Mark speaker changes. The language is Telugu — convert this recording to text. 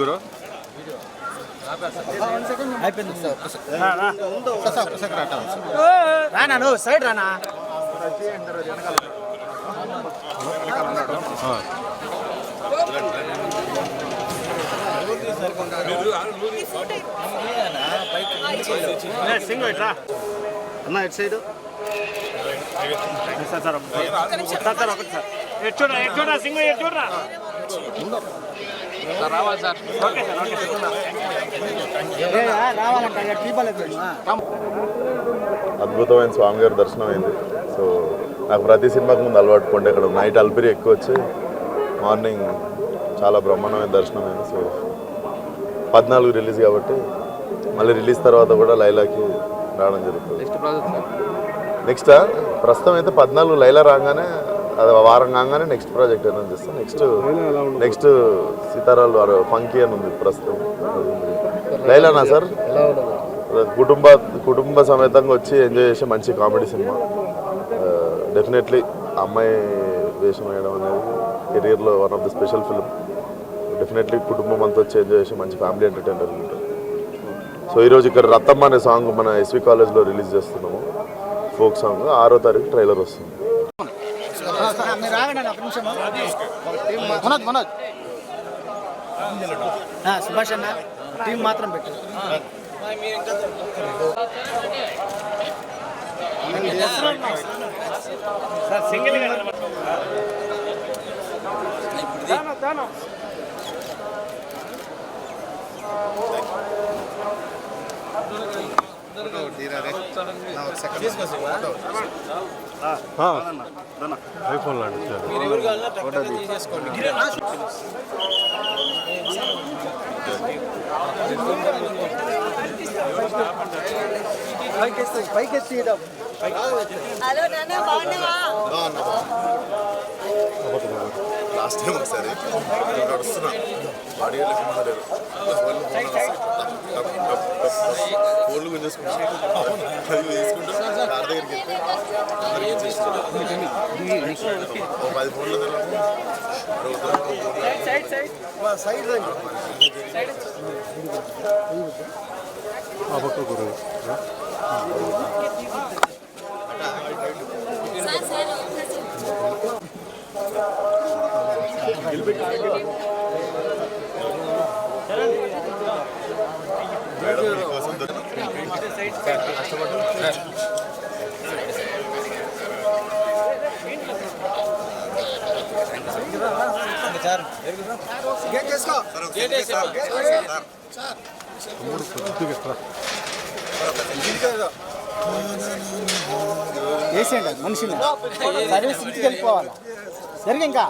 Speaker 1: గురు
Speaker 2: రానా నువ్వు సైడ్ రానా
Speaker 3: అన్న ఎటు సైడ్
Speaker 1: రావాలి సార్.
Speaker 4: అద్భుతమైన స్వామి గారి దర్శనం అయింది. సో నాకు ప్రతి సినిమాకి ముందు అలవాటు కొంటే ఇక్కడ నైట్ అల్పిరి ఎక్కువ వచ్చి మార్నింగ్ చాలా బ్రహ్మాండమైన దర్శనం అయింది. సో 14 రిలీజ్ కాబట్టి మళ్ళీ రిలీజ్ తర్వాత కూడా లైలాకి రావడం జరుగుతుంది. నెక్స్ట్ ప్రస్తుతం అయితే 14 లైలా రాగానే అది వారం కాగానే నెక్స్ట్ ప్రాజెక్ట్ ఏమైనా చేస్తాం. నెక్స్ట్ సీతారాలు ఫంకీ అని ఉంది ప్రస్తుతం. లైలానా సార్ కుటుంబ సమేతంగా వచ్చి ఎంజాయ్ చేసే మంచి కామెడీ సినిమా. డెఫినెట్లీ అమ్మాయి వేషం వేయడం అనేది కెరీర్లో one of the special film. Definitely కుటుంబం అంతా వచ్చి ఎంజాయ్ చేసే మంచి ఫ్యామిలీ ఎంటర్టైనర్ ఉంటుంది. సో ఈరోజు ఇక్కడ రత్తమ్మ అనే సాంగ్ మన ఎస్వి కాలేజ్లో రిలీజ్ చేస్తున్నాము. ఫోక్ సాంగ్ 6వ తారీఖు ట్రైలర్ వస్తుంది.
Speaker 2: సుభాష్ అన్న టీం మాత్రం పెట్టు. సింగిల్
Speaker 1: ఐఫోన్ లాంటి
Speaker 4: లాస్ట్ టైం ఒకసారి నడుస్తున్నా బాడీ ఫోన్లు గుంజేసుకుంటా తీసుకుంటూ కార్ దగ్గరికి వెళ్తే 10 ఫోన్లు
Speaker 2: వేసేయండి మనిషిని సర్వీస్ ఇంటికి వెళ్ళిపోవాలి జరిగి ఇంకా